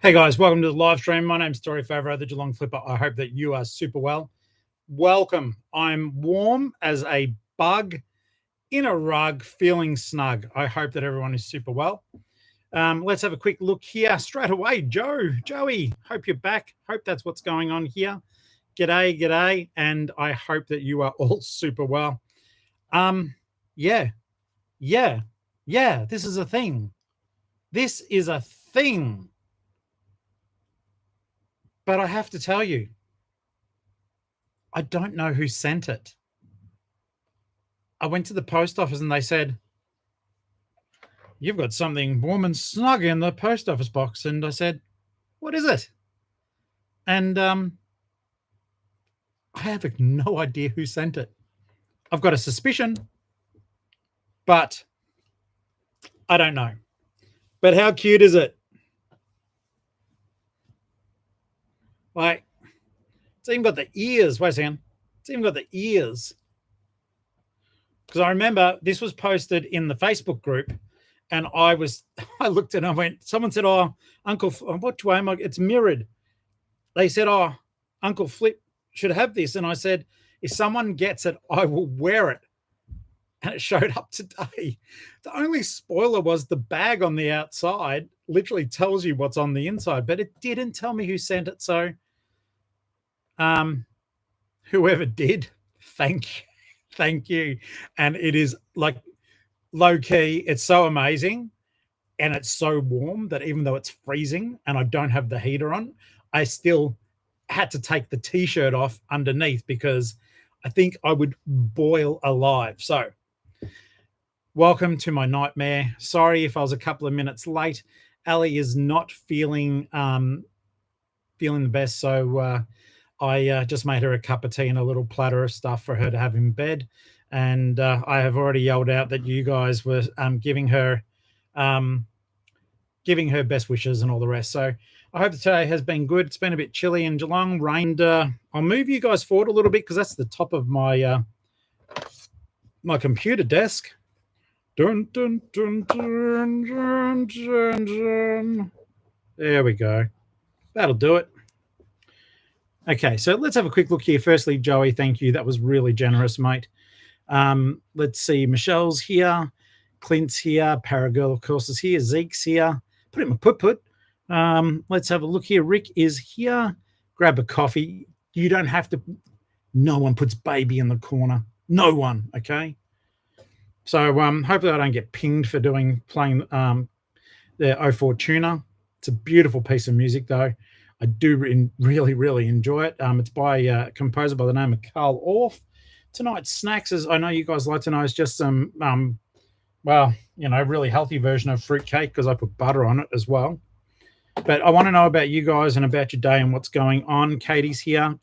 Hey guys, welcome to the live stream. My name's Story Favreau, the Geelong-Flipper. I hope that you are super well. Welcome. I'm warm as a bug in a rug, feeling snug. I hope that everyone is super well. Let's have a quick look here straight away. Joey, hope you're back. Hope that's what's going on here. G'day, and I hope that you are all super well. Yeah, this is a thing. This is a thing. But I have to tell you, I don't know who sent it. I went to the post office and they said, "You've got something warm and snug in the post office box." And I said, "What is it?" And I have no idea who sent it. I've got a suspicion, but I don't know. But how cute is it? Like, it's even got the ears. Wait a second. It's even got the ears. Because I remember this was posted in the Facebook group, and I looked at it and I went, someone said, "Oh, Uncle, what way am I? It's mirrored." They said, "Oh, Uncle Flip should have this." And I said, "If someone gets it, I will wear it." And it showed up today. The only spoiler was the bag on the outside literally tells you what's on the inside, but it didn't tell me who sent it. So whoever did, thank you. And it is like low key, it's so amazing. And it's so warm that even though it's freezing and I don't have the heater on, I still had to take the t-shirt off underneath because I think I would boil alive. So welcome to my nightmare. Sorry if I was a couple of minutes late. Ali is not feeling the best, so I just made her a cup of tea and a little platter of stuff for her to have in bed. And I have already yelled out that you guys were giving her best wishes and all the rest. So I hope today has been good. It's been a bit chilly in Geelong, rained. I'll move you guys forward a little bit because that's the top of my my computer desk. Dun, dun, dun, dun, dun, dun, dun. There we go. That'll do it. Okay, so let's have a quick look here. Firstly, Joey, thank you. That was really generous, mate. Let's see. Michelle's here. Clint's here. Paragirl, of course, is here. Zeke's here. Put him a put. Let's have a look here. Rick is here. Grab a coffee. You don't have to. No one puts baby in the corner. No one, okay? So hopefully I don't get pinged for playing the 04 tuner. It's a beautiful piece of music, though. I do really enjoy it. It's by a composer by the name of Carl Orff. Tonight's snacks, as I know you guys like to know, is just some, really healthy version of fruit cake because I put butter on it as well. But I want to know about you guys and about your day and what's going on. Katie's here.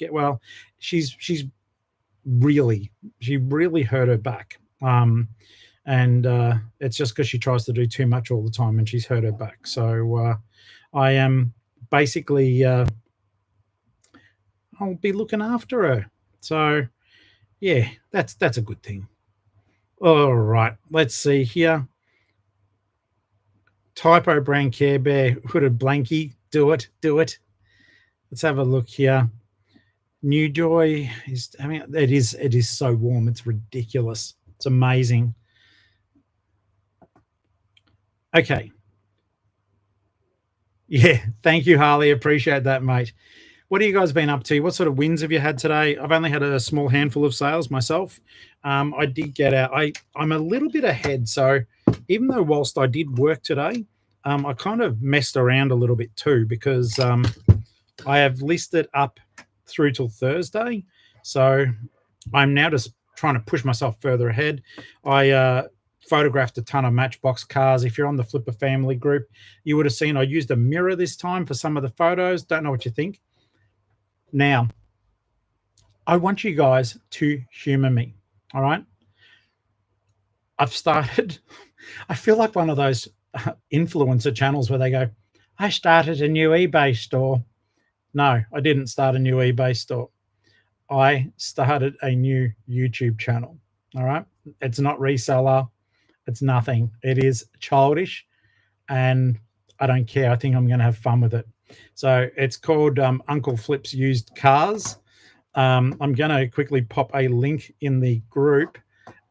She really hurt her back. And it's just because she tries to do too much all the time and she's hurt her back. So I am basically I'll be looking after her. So yeah, that's a good thing. All right, let's see here. Typo Brand Care Bear Hooded Blankie. Do it. Let's have a look here. New Joy it is so warm. It's ridiculous. It's amazing. Okay. Yeah, thank you, Harley. Appreciate that, mate. What have you guys been up to? What sort of wins have you had today? I've only had a small handful of sales myself. I did get out. I'm a little bit ahead. So even though whilst I did work today, I kind of messed around a little bit too because I have listed up through till Thursday. So I'm now just trying to push myself further ahead. I photographed a ton of Matchbox cars. If you're on the Flipper family group, you would have seen I used a mirror this time for some of the photos. Don't know what you think. Now, I want you guys to humor me, all right? I feel like one of those influencer channels where they go, "I started a new eBay store." No, I didn't start a new eBay store. I started a new YouTube channel, all right? It's not Reseller. It's nothing. It is childish, and I don't care. I think I'm going to have fun with it. So it's called Uncle Flip's Used Cars. I'm going to quickly pop a link in the group.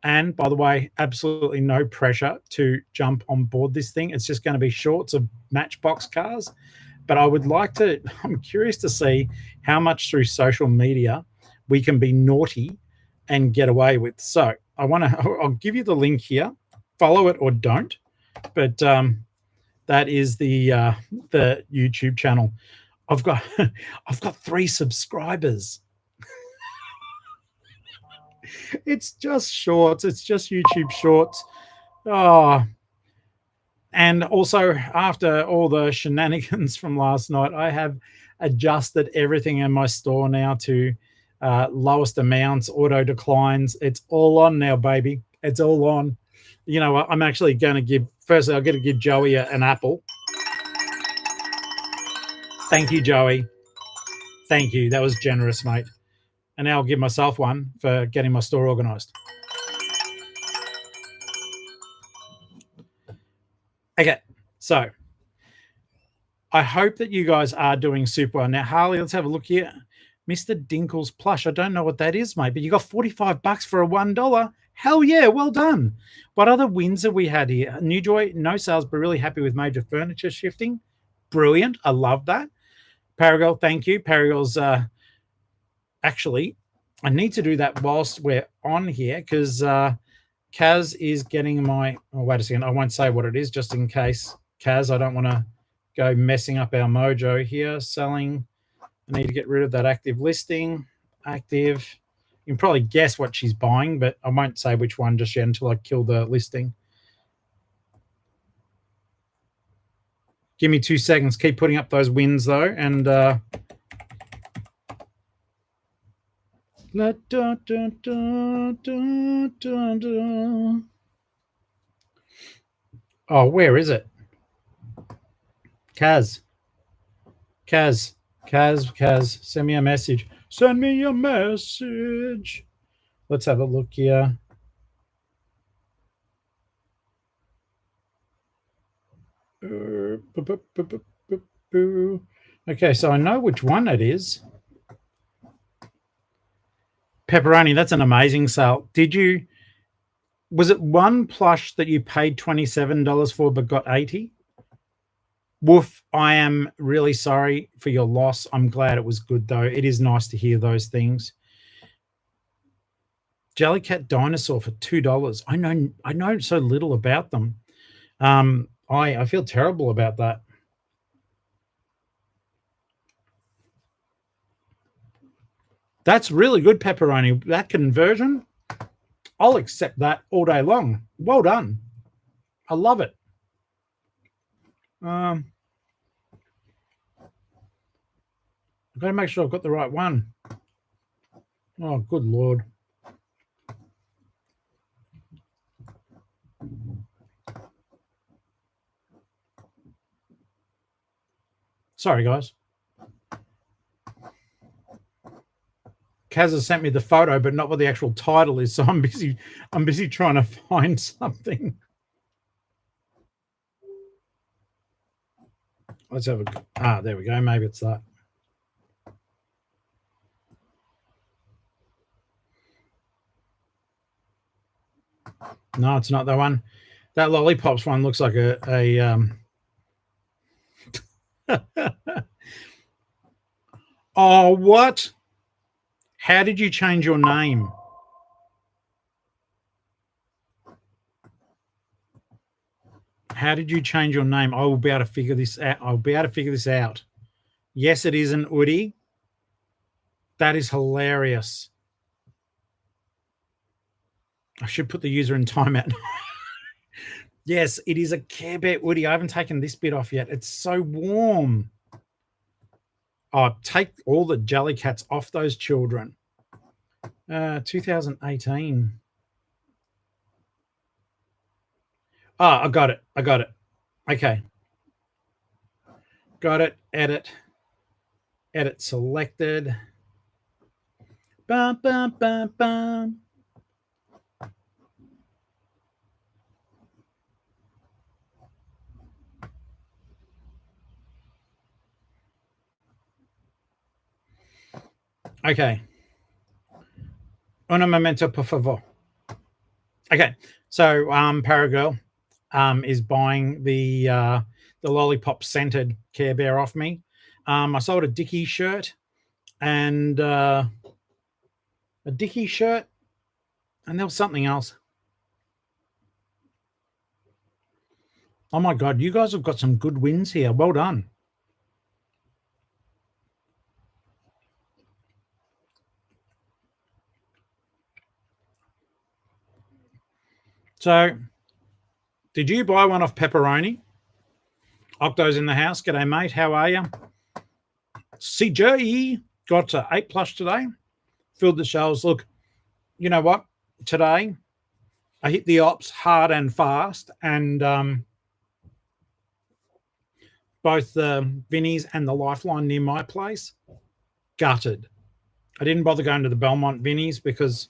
And by the way, absolutely no pressure to jump on board this thing. It's just going to be shorts of Matchbox cars. But I would like to, I'm curious to see how much through social media we can be naughty and get away with. So I'll give you the link here. Follow it or don't. But that is the YouTube channel. I've got 3 subscribers. It's just shorts. It's just YouTube shorts. Oh, and also after all the shenanigans from last night, I have adjusted everything in my store now to lowest amounts, auto declines. It's all on now, baby. It's all on. You know what? I'm actually going to give, firstly, I'll get to give Joey an apple. Thank you, Joey. Thank you. That was generous, mate. And now I'll give myself one for getting my store organized. Okay, so I hope that you guys are doing super well. Now, Harley, let's have a look here. Mr. Dinkle's plush. I don't know what that is, mate, but you got $45 for a $1. Hell yeah, well done. What other wins have we had here? New Joy, no sales, but really happy with major furniture shifting. Brilliant. I love that. Paragirl, thank you. Paragirl's actually, I need to do that whilst we're on here because Kaz is getting my, oh, wait a second. I won't say what it is just in case. Kaz, I don't want to go messing up our mojo here. Selling. I need to get rid of that active listing. Active. You can probably guess what she's buying, but I won't say which one just yet until I kill the listing. Give me 2 seconds. Keep putting up those wins, though. And oh, where is it? Kaz, send me a message. Send me a message. Let's have a look here. Okay, so I know which one it is. Pepperoni, that's an amazing sale. Was it one plush that you paid $27 for but got 80? Woof, I am really sorry for your loss. I'm glad it was good, though. It is nice to hear those things. Jellycat Dinosaur for $2. I know so little about them. I feel terrible about that. That's really good, Pepperoni. That conversion, I'll accept that all day long. Well done. I love it. I've got to make sure I've got the right one. Oh, good Lord. Sorry, guys. Kaz has sent me the photo, but not what the actual title is. So I'm busy trying to find something. Let's have a, there we go. Maybe it's that. No, it's not that one. That Lollipops one looks like a Oh, what? How did you change your name? How did you change your name? I will be able to figure this out. I'll be able to figure this out. Yes, it is an Udi. That is hilarious. I should put the user in timeout. Yes, it is a Care Bear Udi. I haven't taken this bit off yet. It's so warm. Oh, take all the Jellycats off those children. 2018. Oh, I got it. Okay. Got it. Edit selected. Bum, bum, bum, bum. Okay. Una momento, por favor. Okay. So Paragirl is buying the lollipop scented Care Bear off me. I sold a Dickie shirt and a Dickie shirt, and there was something else. Oh my God, you guys have got some good wins here. Well done. So, did you buy one off Pepperoni? Octo's in the house. G'day, mate. How are you? CJ got 8+ today. Filled the shelves. Look, you know what? Today, I hit the ops hard and fast, and both the Vinnies and the Lifeline near my place, gutted. I didn't bother going to the Belmont Vinnies because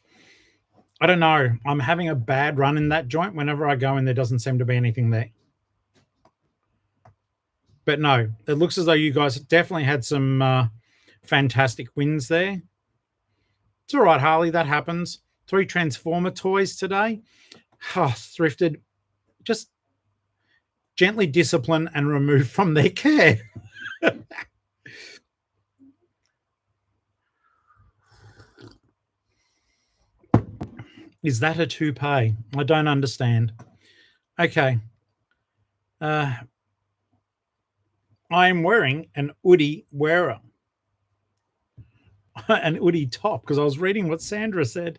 I don't know. I'm having a bad run in that joint. Whenever I go in, there doesn't seem to be anything there. But no, it looks as though you guys definitely had some fantastic wins there. It's all right, Harley. That happens. 3 Transformer toys today. Oh, thrifted. Just gently discipline and remove from their care. Is that a toupee? I don't understand. Okay. I am wearing an Oodie wearer. An Oodie top, because I was reading what Sandra said.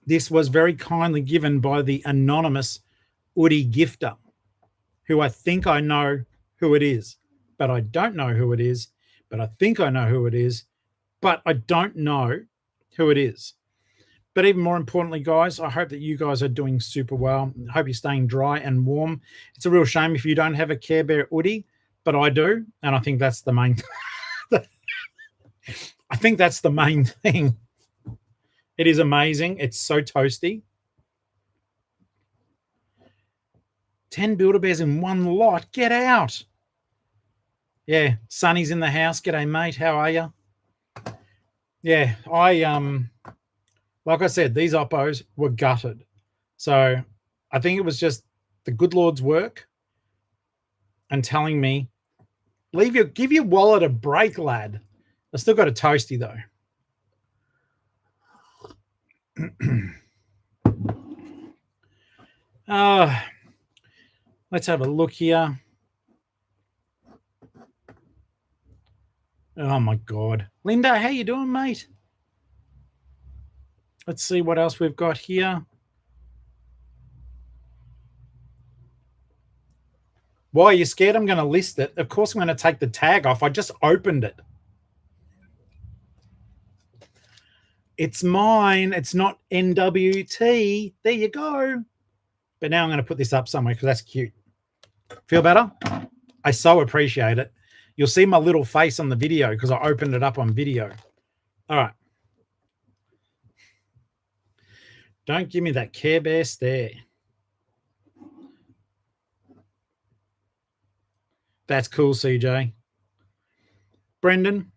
This was very kindly given by the anonymous Oodie gifter, who I think I know who it is, but I don't know who it is, but I think I know who it is, but I don't know who it is. But even more importantly, guys, I hope that you guys are doing super well. I hope you're staying dry and warm. It's a real shame if you don't have a Care Bear Oodie, but I do, and I think that's the main I think that's the main thing. It is amazing. It's so toasty. 10 Build-A-Bears in one lot. Get out. Yeah, Sonny's in the house. G'day, mate. How are you? Yeah, like I said, these oppos were gutted. So I think it was just the good Lord's work and telling me, give your wallet a break, lad. I still got a toasty though. Let's have a look here. Oh my God. Linda, how you doing, mate? Let's see what else we've got here. Why are you scared? I'm going to list it. Of course, I'm going to take the tag off. I just opened it. It's mine. It's not NWT. There you go. But now I'm going to put this up somewhere because that's cute. Feel better? I so appreciate it. You'll see my little face on the video because I opened it up on video. All right. Don't give me that Care Bear stare. That's cool, CJ. Brendan,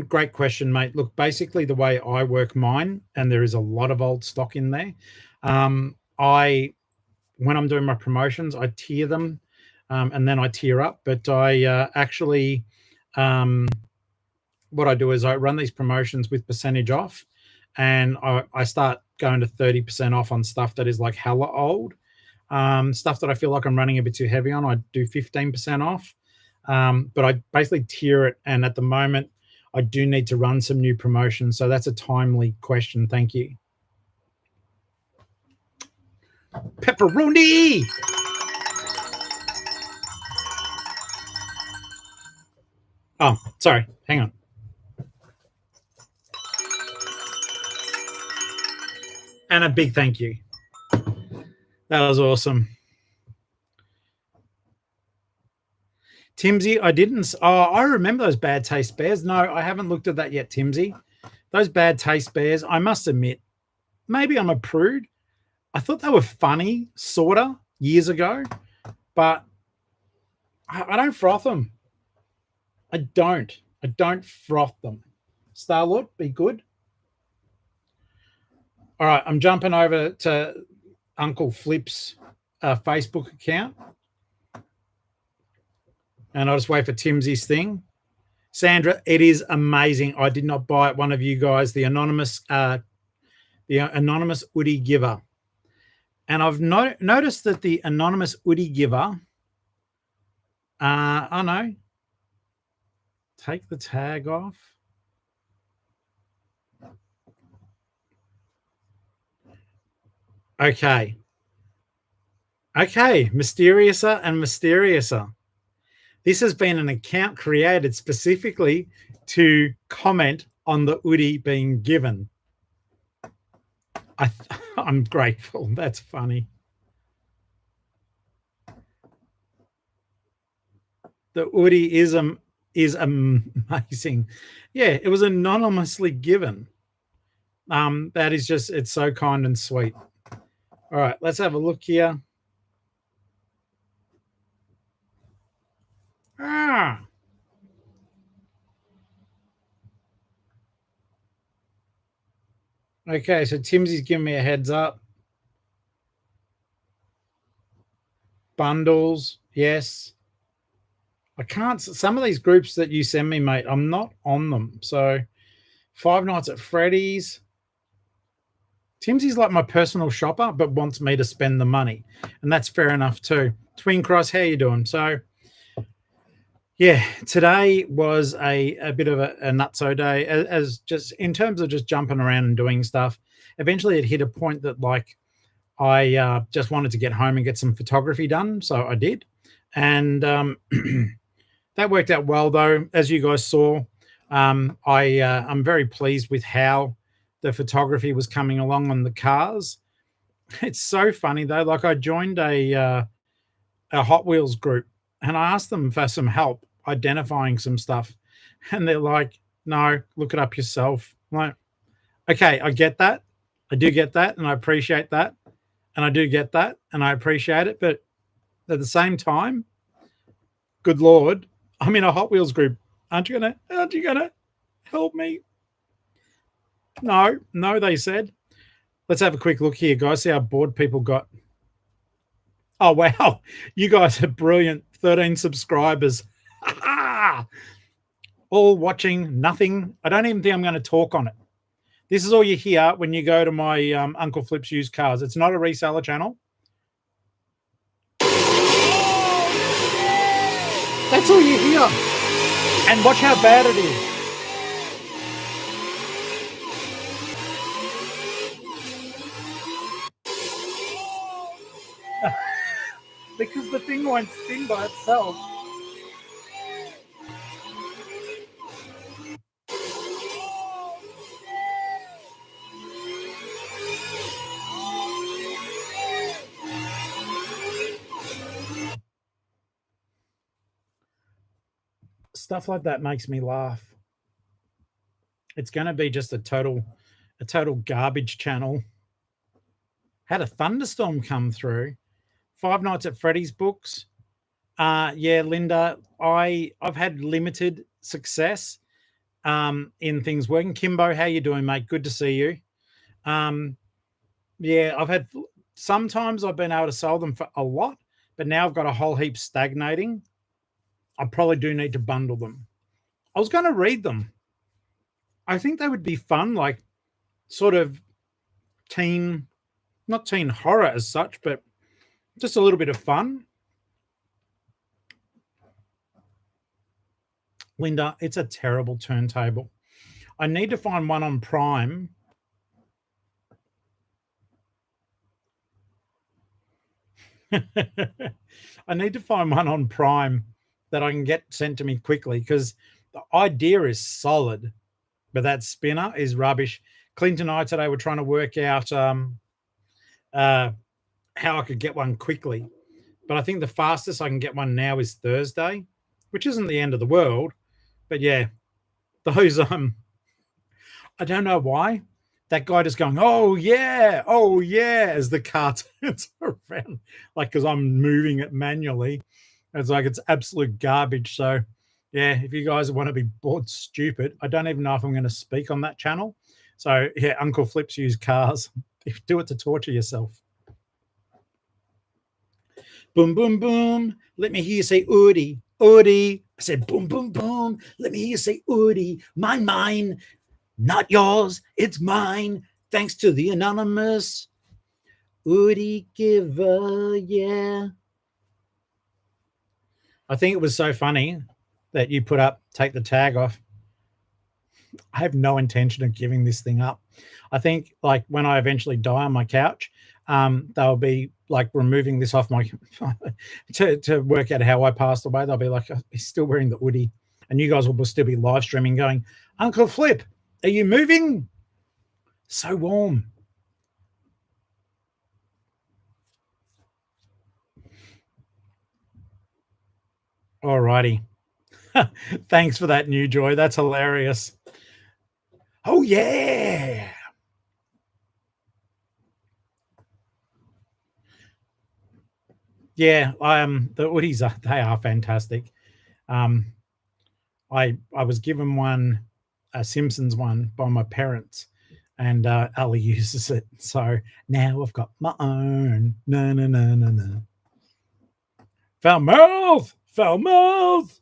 great question, mate. Look, basically the way I work mine, and there is a lot of old stock in there, when I'm doing my promotions, I tier them and then I tier up. But I actually, what I do is I run these promotions with percentage off, and I start going to 30% off on stuff that is like hella old. Stuff that I feel like I'm running a bit too heavy on, I do 15% off. But I basically tier it, and at the moment, I do need to run some new promotions. So that's a timely question. Thank you. Pepperoni! Oh, sorry. Hang on. And a big thank you. That was awesome. Timsy, I didn't. Oh, I remember those bad taste bears. No, I haven't looked at that yet, Timsy. Those bad taste bears, I must admit, maybe I'm a prude. I thought they were funny, sort of, years ago, but I don't froth them. I don't froth them. Star-Lord, be good. All right, I'm jumping over to Uncle Flip's Facebook account, and I'll just wait for Timsy's thing. Sandra, it is amazing. I did not buy it. One of you guys, the anonymous Woody giver, and I've noticed that the anonymous Woody giver. Oh no, take the tag off. Okay. Okay, Mysteriouser and Mysteriouser. This has been an account created specifically to comment on the Woody being given. I'm grateful. That's funny. The Woody is amazing. Yeah, it was anonymously given. That is just, it's so kind and sweet. All right, let's have a look here. Okay, so Timsy's giving me a heads up. Bundles, yes. I can't, some of these groups that you send me, mate, I'm not on them. So Five Nights at Freddy's. Timsy's like my personal shopper, but wants me to spend the money. And that's fair enough too. Twin Cross, how you doing? So yeah, today was a bit of a nutso day, as just in terms of just jumping around and doing stuff. Eventually it hit a point that like I just wanted to get home and get some photography done. So I did. And that worked out well though. As you guys saw, I'm very pleased with how the photography was coming along on the cars. It's so funny though. Like I joined a Hot Wheels group and I asked them for some help identifying some stuff. And they're like, no, look it up yourself. I'm like, okay, I get that. I do get that. And I appreciate that. And I do get that. And I appreciate it. But at the same time, good Lord, I'm in a Hot Wheels group. Aren't you gonna help me? No, they said. Let's have a quick look here, guys. See how bored people got. Oh, wow. You guys are brilliant. 13 subscribers. All watching, nothing. I don't even think I'm going to talk on it. This is all you hear when you go to my Uncle Flip's Used Cars. It's not a reseller channel. That's all you hear. And watch how bad it is. Because the thing won't spin by itself. Stuff like that makes me laugh. It's going to be just a total garbage channel. Had a thunderstorm come through. Five Nights at Freddy's books. Yeah, Linda, I've had limited success in things working. Kimbo, how you doing, mate? Good to see you. Yeah, sometimes I've been able to sell them for a lot, but now I've got a whole heap stagnating. I probably do need to bundle them. I was going to read them. I think they would be fun, like sort of not teen horror as such, but just a little bit of fun. Linda, it's a terrible turntable. I need to find one on Prime. I need to find one on Prime that I can get sent to me quickly because the idea is solid, but that spinner is rubbish. Clint and I today were trying to work out how I could get one quickly. But I think the fastest I can get one now is Thursday, which isn't the end of the world. But yeah, those I don't know why. That guy just going, oh yeah, as the car turns around, like because I'm moving it manually. It's like it's absolute garbage. So Yeah, if you guys want to be bored stupid, I don't even know if I'm going to speak on that channel. So yeah, Uncle Flips use cars. Do it to torture yourself. Boom, boom, boom. Let me hear you say Oodie, Oodie. I said boom, boom, boom. Let me hear you say Oodie. Mine, mine. Not yours, it's mine. Thanks to the anonymous Oodie giver, yeah. I think it was so funny that you put up, take the tag off. I have no intention of giving this thing up. I think like when I eventually die on my couch, they'll be like removing this off my to work out how I passed away. They'll be like, oh, he's still wearing the hoodie, and you guys will still be live streaming, going, Uncle Flip, are you moving? So warm. All righty. Thanks for that, New Joy. That's hilarious. Oh yeah. Yeah, the hoodies they are fantastic. I was given one, a Simpsons one by my parents, and Ali uses it. So now I've got my own. No, no, no, no, no. Foul mouth, foul mouth.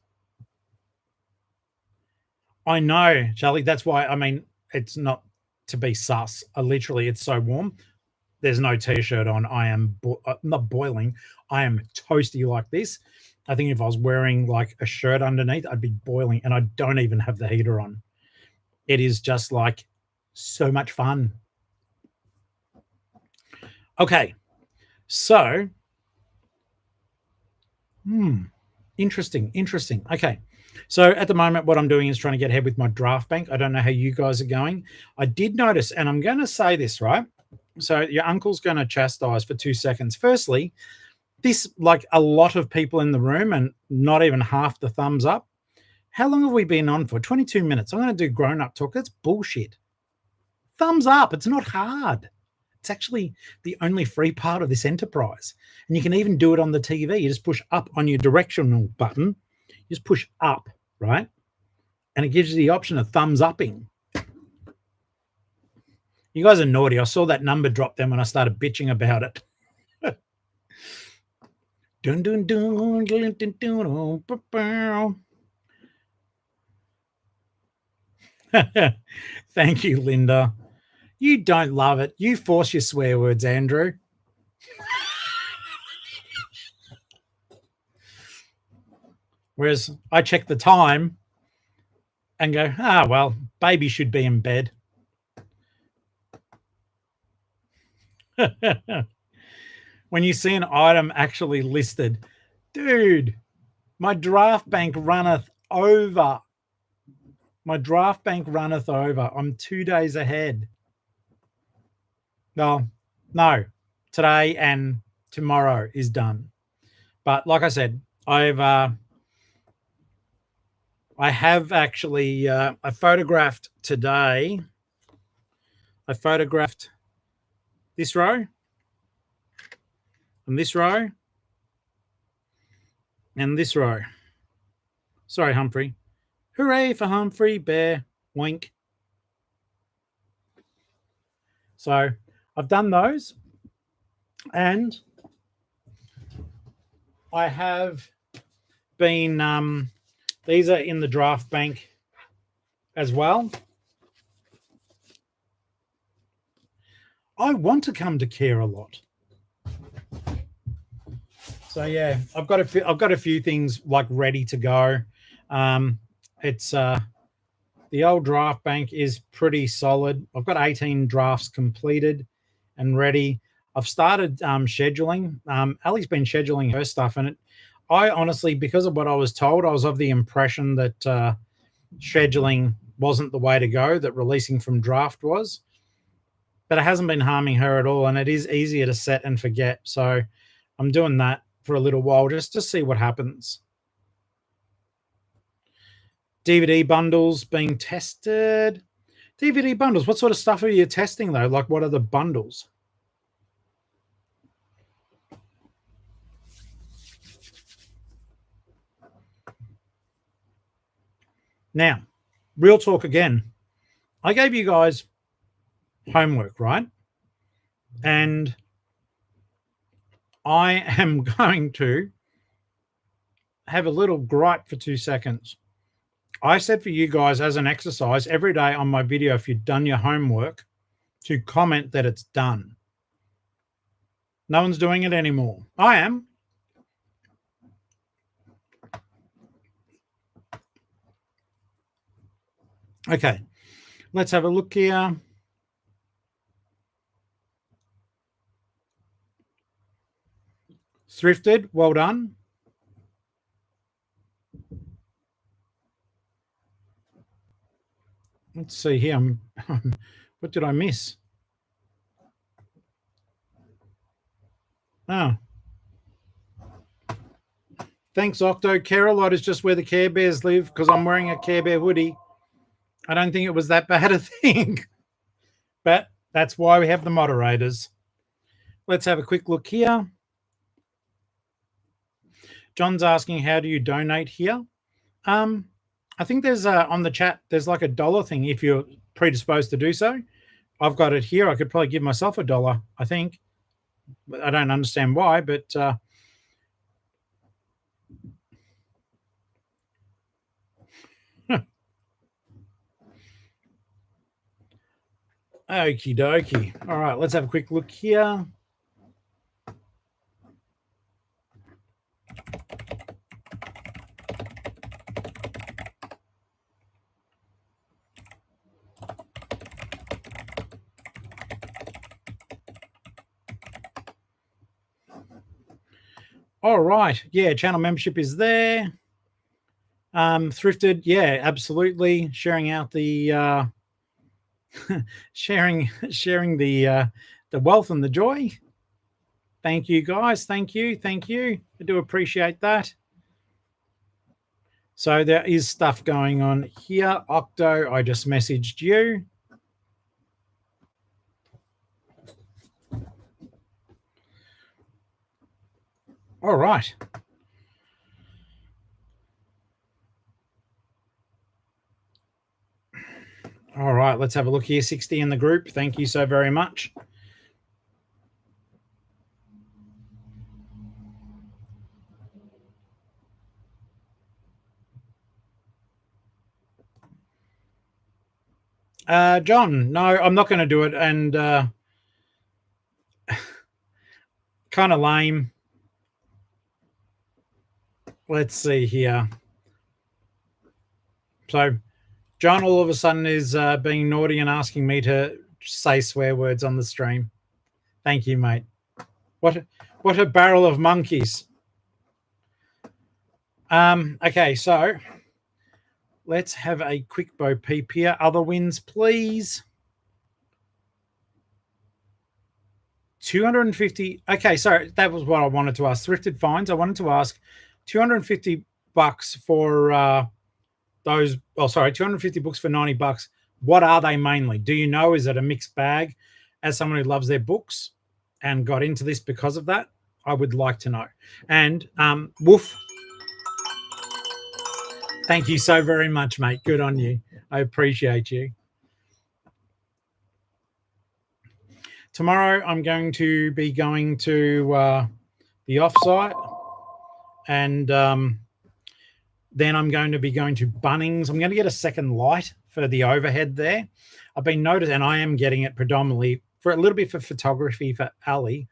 I know, Charlie. That's why. I mean, it's not to be sus. Literally, it's so warm. There's no t-shirt on. I am not boiling. I am toasty like this. I think if I was wearing like a shirt underneath, I'd be boiling, and I don't even have the heater on. It is just like so much fun. Okay, so interesting. Okay, so at the moment, what I'm doing is trying to get ahead with my draft bank. I don't know how you guys are going. I did notice, and I'm going to say this, right? So your uncle's going to chastise for 2 seconds. Firstly, this, like a lot of people in the room and not even half the thumbs up. How long have we been on for? 22 minutes. I'm going to do grown-up talk. That's bullshit. Thumbs up. It's not hard. It's actually the only free part of this enterprise. And you can even do it on the TV. You just push up on your directional button. You just push up, right? And it gives you the option of thumbs upping. You guys are naughty. I saw that number drop then when I started bitching about it. Dun, dun, dun, dun, dun, dun, dun. Thank you, Linda. You don't love it. You force your swear words, Andrew. Whereas I check the time and go, well, baby should be in bed. When you see an item actually listed, dude, my draft bank runneth over. My draft bank runneth over. I'm 2 days ahead. No, today and tomorrow is done. But like I said, I have actually I photographed today. I photographed this row and this row and this row. Sorry, Humphrey. Hooray for Humphrey Bear. Wink. So I've done those, and I have been these are in the draft bank as well. I want to come to care a lot. So yeah, I've got a few things like ready to go. It's the old draft bank is pretty solid. I've got 18 drafts completed and ready. I've started scheduling. Ali's been scheduling her stuff, and I honestly, because of what I was told, I was of the impression that scheduling wasn't the way to go, that releasing from draft was. But it hasn't been harming her at all, and it is easier to set and forget. So I'm doing that for a little while just to see what happens. DVD bundles being tested. DVD bundles. What sort of stuff are you testing, though? Like, what are the bundles? Now, real talk again. I gave you guys homework, right? And I am going to have a little gripe for 2 seconds. I said for you guys as an exercise every day on my video, if you've done your homework, to comment that it's done. No one's doing it anymore. I am. Okay, let's have a look here. Thrifted, well done. Let's see here. What did I miss? Oh. Thanks, Octo. Care-a-Lot is just where the Care Bears live because I'm wearing a Care Bear hoodie. I don't think it was that bad a thing. But that's why we have the moderators. Let's have a quick look here. John's asking, how do you donate here? I think there's on the chat, there's like $1 thing if you're predisposed to do so. I've got it here. I could probably give myself $1, I think. I don't understand why, but okie dokie. All right, let's have a quick look here. All right. Yeah, channel membership is there. Thrifted, yeah, absolutely. Sharing out the sharing the wealth and the joy. Thank you, guys. Thank you. I do appreciate that. So there is stuff going on here. Octo, I just messaged you. All right. All right, let's have a look here. 60 in the group. Thank you so very much. John, no, I'm not going to do it. And kind of lame. Let's see here. So John all of a sudden is being naughty and asking me to say swear words on the stream. Thank you, mate. What a barrel of monkeys. Okay, so let's have a quick Bo Peep here. Other wins, please. 250. Okay, so that was what I wanted to ask. Thrifted finds. I wanted to ask $250 for those. Oh, sorry, 250 books for $90. What are they mainly? Do you know? Is it a mixed bag? As someone who loves their books and got into this because of that, I would like to know. And Woof, thank you so very much, mate. Good on you. I appreciate you. Tomorrow, I'm going to be going to the offsite, and then I'm going to be going to Bunnings. I'm going to get a second light for the overhead there. I've been noticed, and I am getting it predominantly for a little bit for photography for Ali,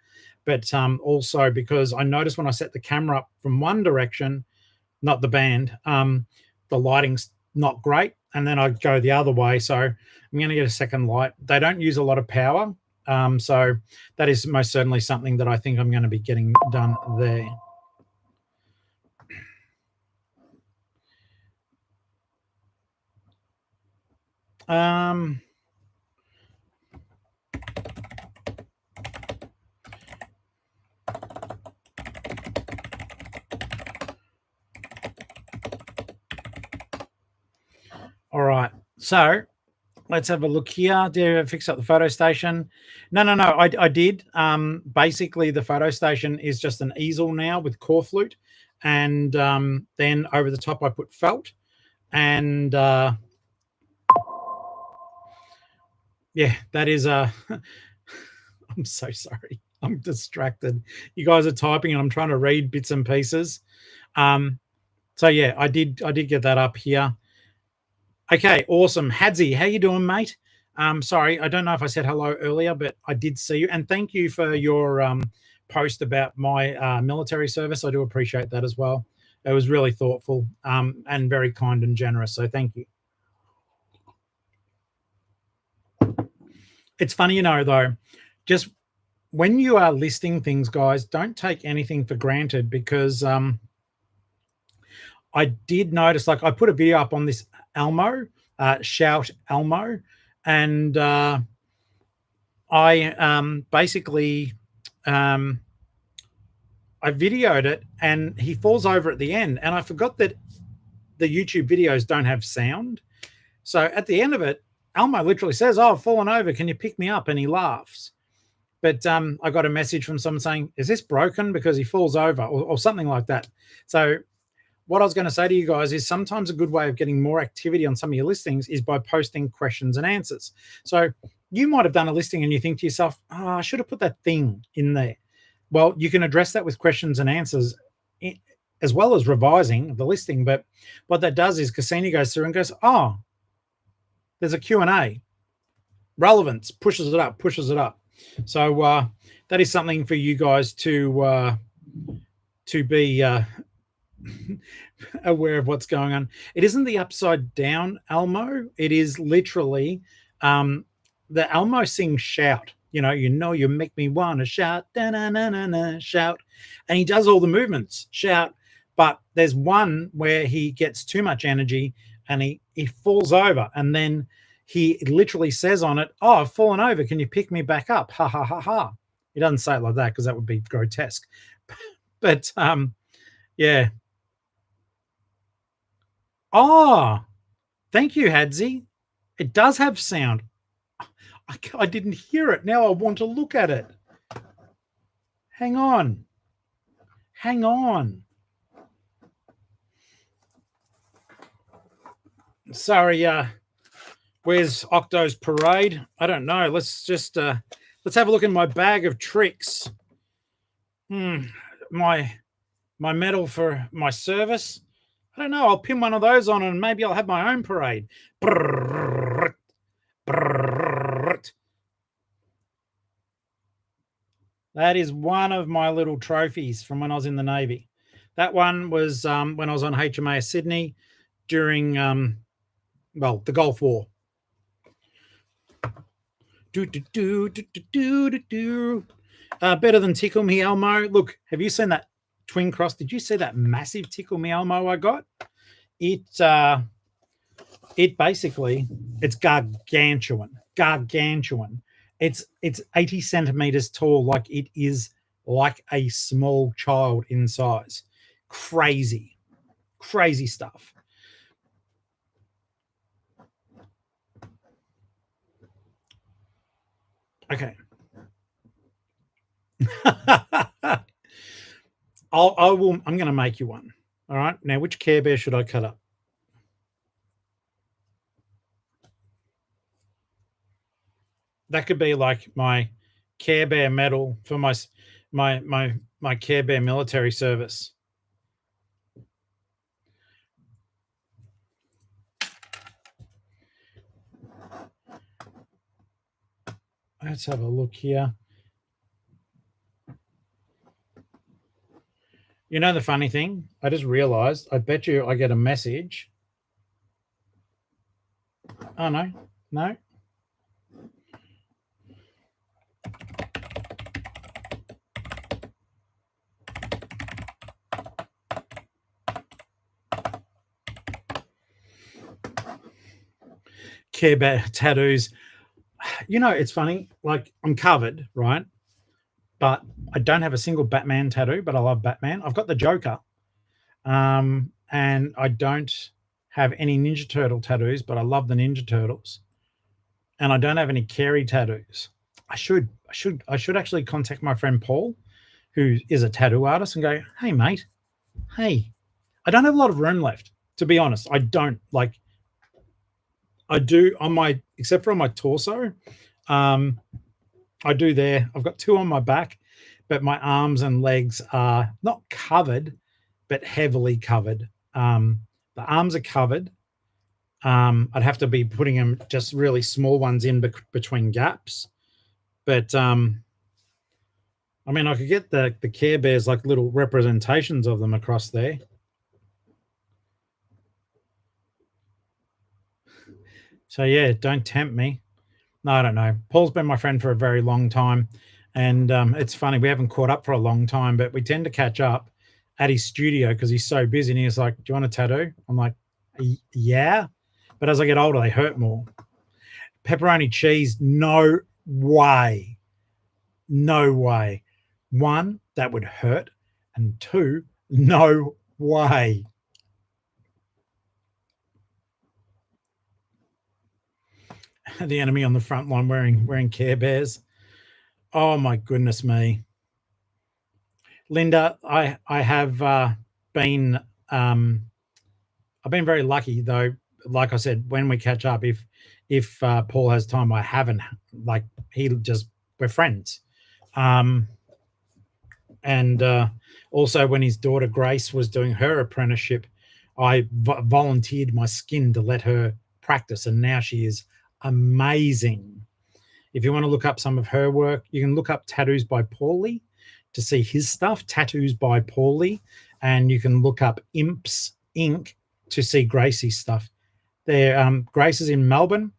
but also because I noticed when I set the camera up from one direction, not the band, the lighting's not great, and then I go the other way. So I'm going to get a second light. They don't use a lot of power. So that is most certainly something that I think I'm going to be getting done there. All right. So let's have a look here. Did I fix up the photo station? No. I did. Basically, the photo station is just an easel now with core flute. And then over the top, I put felt. And yeah, that is I'm so sorry. I'm distracted. You guys are typing and I'm trying to read bits and pieces. So yeah, I did get that up here. Okay, awesome. Hadzi, how you doing, mate? Sorry, I don't know if I said hello earlier, but I did see you. And thank you for your post about my military service. I do appreciate that as well. It was really thoughtful and very kind and generous. So thank you. It's funny, though, just when you are listing things, guys, don't take anything for granted because I did notice, like I put a video up on this Elmo, Shout Elmo, and I basically I videoed it and he falls over at the end. And I forgot that the YouTube videos don't have sound. So at the end of it, Elmo literally says, "Oh, I've fallen over. Can you pick me up?" And he laughs. But I got a message from someone saying, "Is this broken?" Because he falls over or something like that. So what I was going to say to you guys is sometimes a good way of getting more activity on some of your listings is by posting questions and answers. So you might have done a listing and you think to yourself, "Oh, I should have put that thing in there." Well, you can address that with questions and answers as well as revising the listing. But what that does is Cassini goes through and goes, "Oh, there's a Q&A. Relevance pushes it up. So that is something for you guys to be aware of what's going on. It isn't the upside down Elmo. It is literally the Elmo sings Shout. You make me want to shout, da-na-na-na-na, shout. And he does all the movements, shout. But there's one where he gets too much energy and he falls over. And then he literally says on it, "Oh, I've fallen over. Can you pick me back up? Ha, ha, ha, ha." He doesn't say it like that because that would be grotesque. But yeah. Oh, thank you, Hadzi. It does have sound. I didn't hear it. Now I want to look at it. Hang on. Sorry, where's Octo's parade? I don't know. Let's just let's have a look in my bag of tricks. My medal for my service. I don't know. I'll pin one of those on and maybe I'll have my own parade. That is one of my little trophies from when I was in the Navy. That one was when I was on HMAS Sydney during, the Gulf War. Better than Tickle Me Elmo. Look, have you seen that twin cross? Did you see that massive Tickle Me Elmo I got? It basically, it's gargantuan. It's 80 centimeters tall. Like it is like a small child in size. Crazy stuff. Okay. I'm going to make you one. All right. Now, which Care Bear should I cut up? That could be like my Care Bear medal for my Care Bear military service. Let's have a look here. You know the funny thing? I just realized, I bet you I get a message. Oh, no. Care Bear tattoos. It's funny. Like I'm covered, right? But I don't have a single Batman tattoo, but I love Batman. I've got the Joker. And I don't have any Ninja Turtle tattoos, but I love the Ninja Turtles. And I don't have any Carey tattoos. I should actually contact my friend Paul, who is a tattoo artist, and go, "Hey, mate. Hey, I don't have a lot of room left To be honest, I don't like. I do on my, except for on my torso. I do there. I've got 2 on my back, but my arms and legs are not covered, but heavily covered. The arms are covered. I'd have to be putting them just really small ones in between gaps. But I mean, I could get the Care Bears, like little representations of them across there. So yeah, don't tempt me. No, I don't know. Paul's been my friend for a very long time, and it's funny, we haven't caught up for a long time, but we tend to catch up at his studio because he's so busy. And he's like, "Do you want a tattoo?" I'm like, "Yeah," but as I get older, they hurt more. Pepperoni cheese, no way, no way. 1, that would hurt, and 2, no way. The enemy on the front line wearing Care Bears. Oh my goodness me. Linda, I have been I've been very lucky though. Like I said, when we catch up, if Paul has time, I haven't, like, we're friends. And also when his daughter Grace was doing her apprenticeship, I volunteered my skin to let her practice, and now she is amazing. If you want to look up some of her work, you can look up Tattoos by Paulie to see his stuff, Tattoos by Paulie, and you can look up Imps Inc. to see Gracie's stuff. Grace is in Melbourne,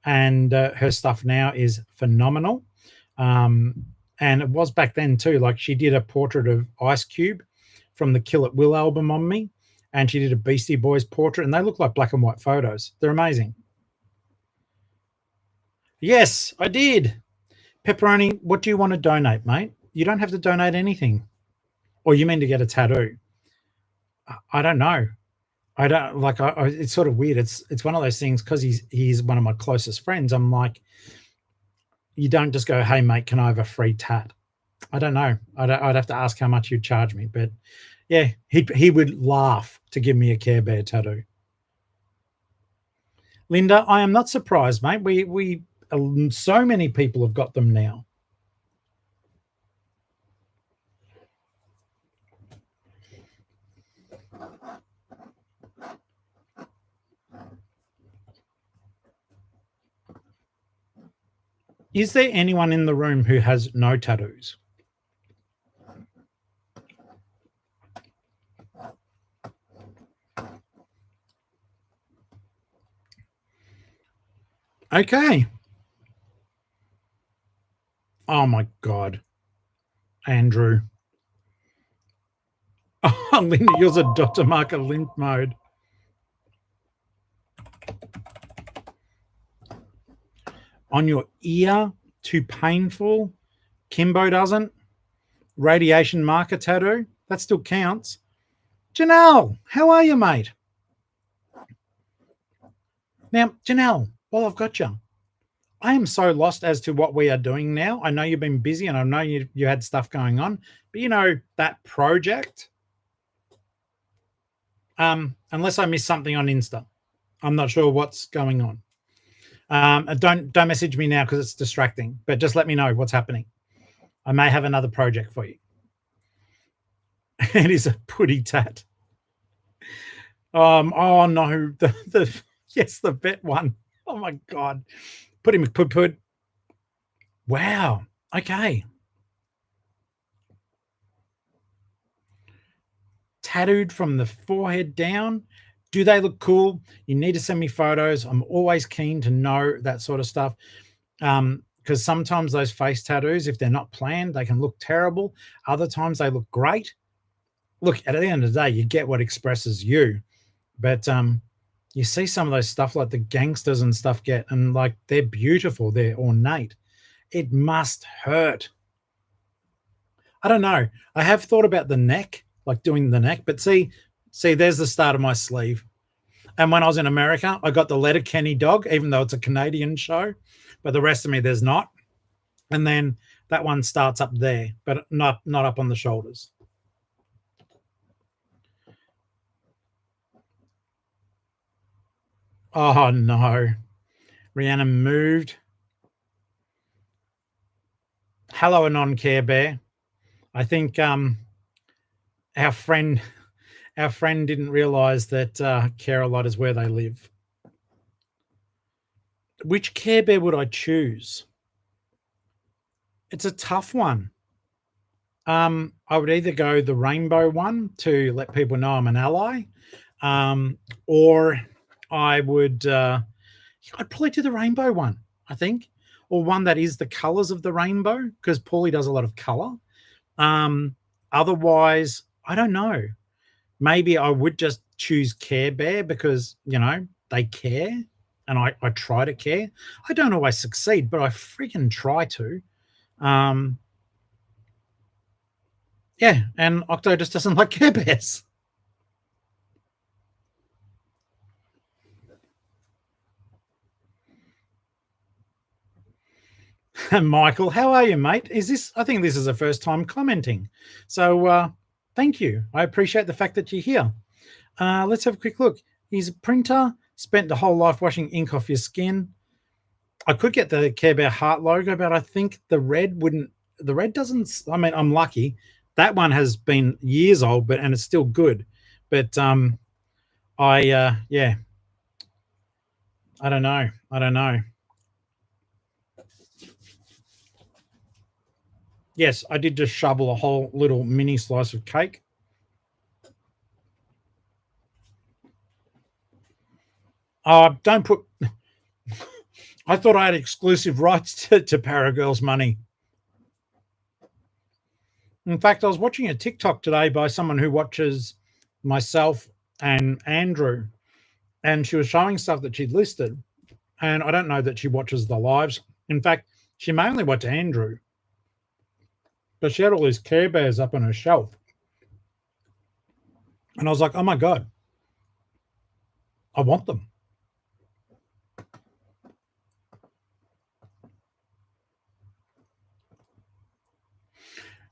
and her stuff now is phenomenal. And it was back then too. Like, she did a portrait of Ice Cube from the Kill It Will album on me, and she did a Beastie Boys portrait, and they look like black and white photos. They're amazing. Yes, I did. Pepperoni, what do you want to donate, mate? You don't have to donate anything. Or you mean to get a tattoo? I don't know. I don't like. It's sort of weird. It's one of those things because he's one of my closest friends. I'm like, you don't just go, "Hey mate, can I have a free tat?" I don't know. I'd have to ask how much you'd charge me. But yeah, he would laugh to give me a Care Bear tattoo. Linda, I am not surprised, mate. We so many people have got them now. Is there anyone in the room who has no tattoos? Okay. Oh my God. Andrew. Oh, Linda, yours a Dr. Marker lymph mode. On your ear, too painful. Kimbo doesn't. Radiation marker tattoo, that still counts. Janelle, how are you, mate? Now, Janelle, while I've got you, I am so lost as to what we are doing now. I know you've been busy, and I know you had stuff going on, but you know that project. Unless I missed something on Insta, I'm not sure what's going on. Don't message me now because it's distracting. But just let me know what's happening. I may have another project for you. It is a putty tat. Oh no, yes, the vet one. Oh my God. Put. Wow. Okay. Tattooed from the forehead down. Do they look cool? You need to send me photos. I'm always keen to know that sort of stuff. Because sometimes those face tattoos, if they're not planned, they can look terrible. Other times they look great. Look, at the end of the day, you get what expresses you. But you see some of those stuff like the gangsters and stuff get, and like they're beautiful, they're ornate. It must hurt. I don't know. I have thought about the neck, like doing the neck, but see, there's the start of my sleeve. And when I was in America, I got the Letterkenny dog, even though it's a Canadian show, but the rest of me, there's not. And then that one starts up there, but not up on the shoulders. Oh no. Rihanna moved. Hello, Anon Care Bear. I think our friend didn't realize that Care a Lot is where they live. Which Care Bear would I choose? It's a tough one. I would either go the rainbow one to let people know I'm an ally, or I would I'd probably do the rainbow one, I think, or one that is the colors of the rainbow because Paulie does a lot of color. Otherwise, I don't know. Maybe I would just choose Care Bear because they care, and I try to care. I don't always succeed, but I freaking try to. Um, Yeah, and Octo just doesn't like Care Bears. Michael, how are you, mate? I think this is the first time commenting. So thank you. I appreciate the fact that you're here. Let's have a quick look. He's a printer, spent the whole life washing ink off your skin. I could get the Care Bear heart logo, but I think the red doesn't, I mean, I'm lucky. That one has been years old, and it's still good. But yeah, I don't know. Yes, I did just shovel a whole little mini slice of cake. Don't put. I thought I had exclusive rights to Paragirl's money. In fact, I was watching a TikTok today by someone who watches myself and Andrew, and she was showing stuff that she'd listed. And I don't know that she watches the lives. In fact, she mainly watched Andrew, but she had all these Care Bears up on her shelf. And I was like, oh my God, I want them.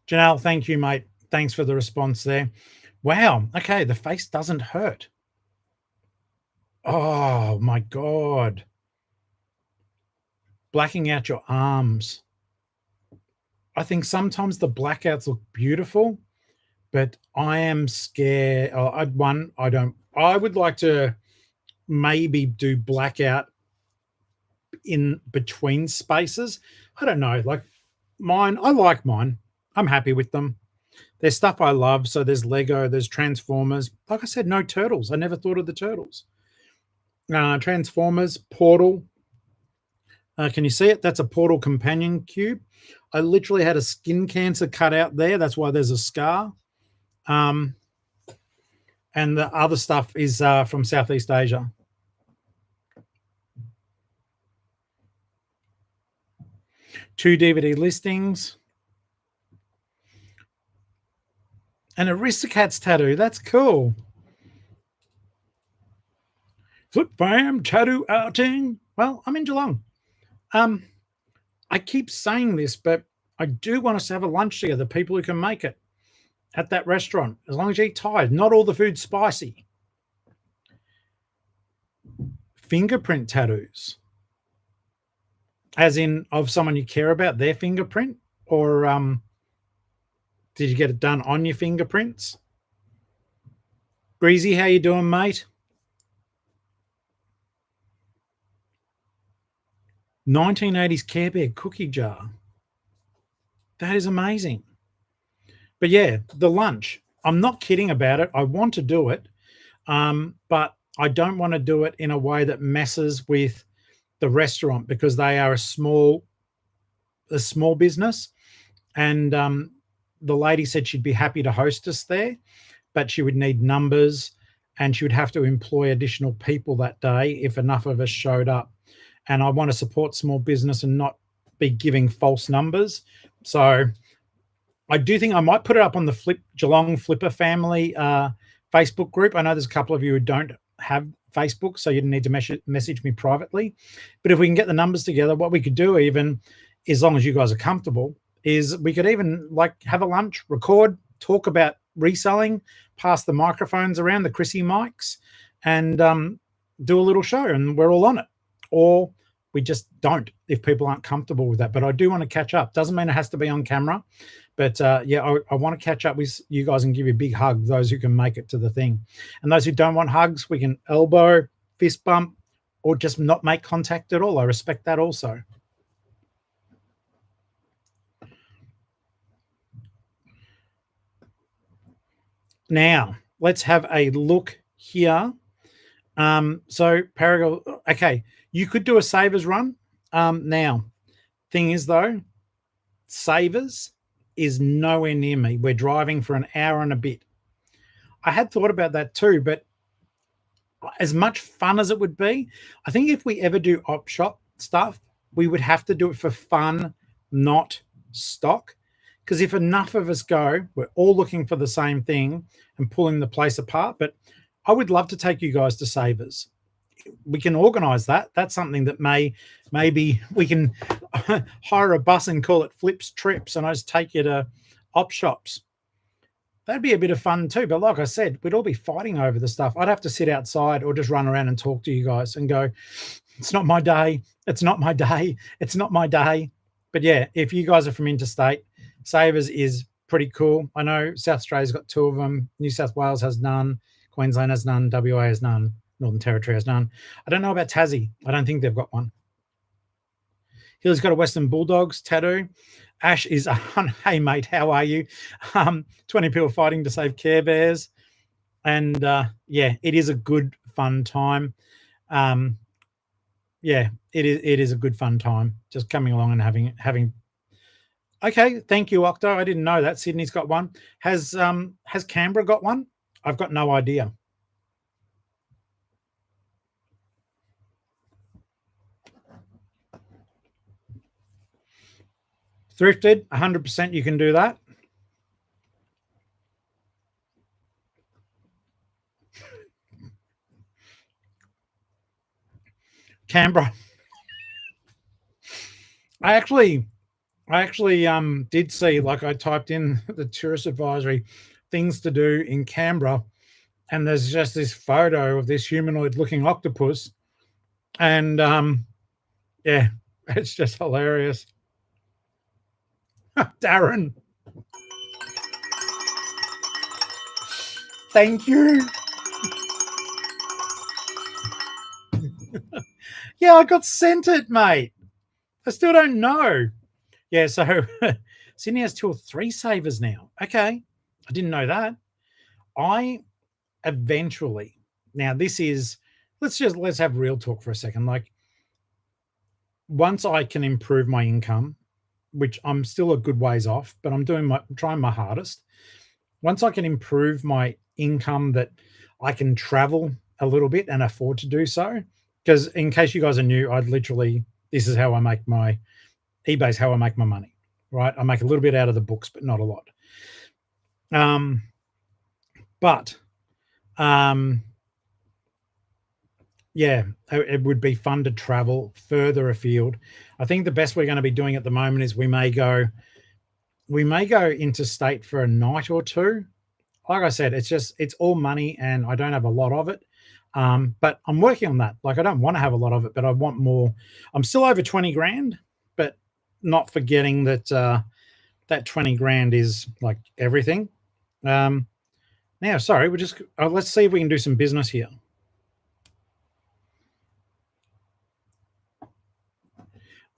Janelle, thank you, mate. Thanks for the response there. Wow. Okay. The face doesn't hurt. Oh my God. Blacking out your arms. I think sometimes the blackouts look beautiful, but I am scared. I would like to maybe do blackout in between spaces. I don't know. Like mine, I like mine. I'm happy with them. There's stuff I love. So there's Lego, there's Transformers. Like I said, no turtles. I never thought of the turtles. Transformers, Portal. Can you see it? That's a Portal companion cube. I literally had a skin cancer cut out there. That's why there's a scar. And the other stuff is from Southeast Asia. Two DVD listings. An Aristocats tattoo. That's cool. Flip fam tattoo outing. Well, I'm in Geelong. I keep saying this, but I do want us to have a lunch together, people who can make it at that restaurant, as long as you eat Thai. Not all the food's spicy. Fingerprint tattoos. As in of someone you care about, their fingerprint? Or did you get it done on your fingerprints? Breezy, how you doing, mate? 1980s Care Bear cookie jar. That is amazing. But yeah, the lunch. I'm not kidding about it. I want to do it, but I don't want to do it in a way that messes with the restaurant because they are a small business. And the lady said she'd be happy to host us there, but she would need numbers and she would have to employ additional people that day if enough of us showed up. And I want to support small business and not be giving false numbers. So I do think I might put it up on the Geelong-Flipper family Facebook group. I know there's a couple of you who don't have Facebook, so you need to message me privately. But if we can get the numbers together, what we could do, even as long as you guys are comfortable, is we could even like have a lunch, record, talk about reselling, pass the microphones around, the Chrissy mics, and do a little show and we're all on it. Or we just don't if people aren't comfortable with that. But I do want to catch up. Doesn't mean it has to be on camera. But yeah, I want to catch up with you guys and give you a big hug, those who can make it to the thing. And those who don't want hugs, we can elbow, fist bump, or just not make contact at all. I respect that also. Now, let's have a look here. So Paragon, okay, you could do a savers run. Now, thing is though, savers is nowhere near me. We're driving for an hour and a bit. I had thought about that too, but as much fun as it would be, I think if we ever do op shop stuff, we would have to do it for fun, not stock. Because if enough of us go, we're all looking for the same thing and pulling the place apart. But I would love to take you guys to savers. We can organize that. That's something that maybe we can hire a bus and call it Flips Trips, and I just take you to op shops. That'd be a bit of fun too. But like I said, we'd all be fighting over the stuff. I'd have to sit outside or just run around and talk to you guys and go, it's not my day. It's not my day. It's not my day. But yeah, if you guys are from interstate, savers is pretty cool. I know South Australia's got 2 of them. New South Wales has none. Queensland has none. WA has none. Northern Territory has none. I don't know about Tassie. I don't think they've got one. Hilly's got a Western Bulldogs tattoo. Ash is on. Hey, mate, how are you? 20 people fighting to save Care Bears. And yeah, it is a good, fun time. Yeah, it is a good, fun time. Just coming along and having. Okay, thank you, Octo. I didn't know that. Sydney's got one. Has Canberra got one? I've got no idea. Thrifted, 100% you can do that. Canberra. I actually did see, like I typed in the tourist advisory things to do in Canberra, and there's just this photo of this humanoid looking octopus. And yeah, it's just hilarious. Darren. Thank you. Yeah, I got sent it, mate. I still don't know. Yeah, so Sydney has 2 or 3 savers now. Okay. I didn't know that. I eventually, now this is, let's have real talk for a second. Like, once I can improve my income, which I'm still a good ways off, but I'm trying my hardest. Once I can improve my income that I can travel a little bit and afford to do so, because in case you guys are new, this is how I make eBay's how I make my money, right? I make a little bit out of the books, but not a lot. Yeah, it would be fun to travel further afield. I think the best we're going to be doing at the moment is we may go interstate for a night or 2. Like I said, it's all money and I don't have a lot of it. But I'm working on that. Like, I don't want to have a lot of it, but I want more. I'm still over 20 grand, but not forgetting that that 20 grand is like everything. Now, sorry, let's see if we can do some business here.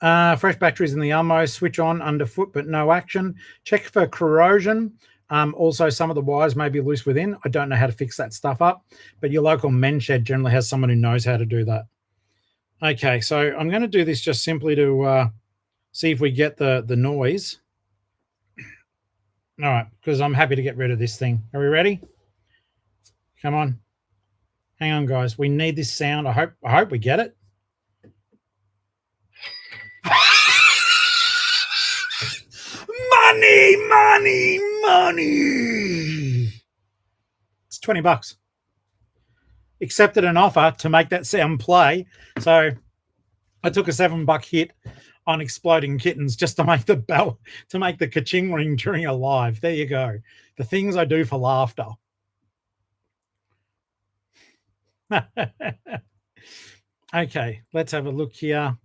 Fresh batteries in the Elmo, switch on underfoot, but no action. Check for corrosion. Also, some of the wires may be loose within. I don't know how to fix that stuff up, but your local men's shed generally has someone who knows how to do that. Okay, so I'm going to do this just simply to see if we get the noise. All right, because I'm happy to get rid of this thing. Are we ready? Come on. Hang on, guys. We need this sound. I hope we get it. Money, money, money. It's $20. Accepted an offer to make that sound play. So I took a $7 hit on Exploding Kittens just to make the bell, to make the ka-ching ring during a live. There you go. The things I do for laughter. Okay, let's have a look here.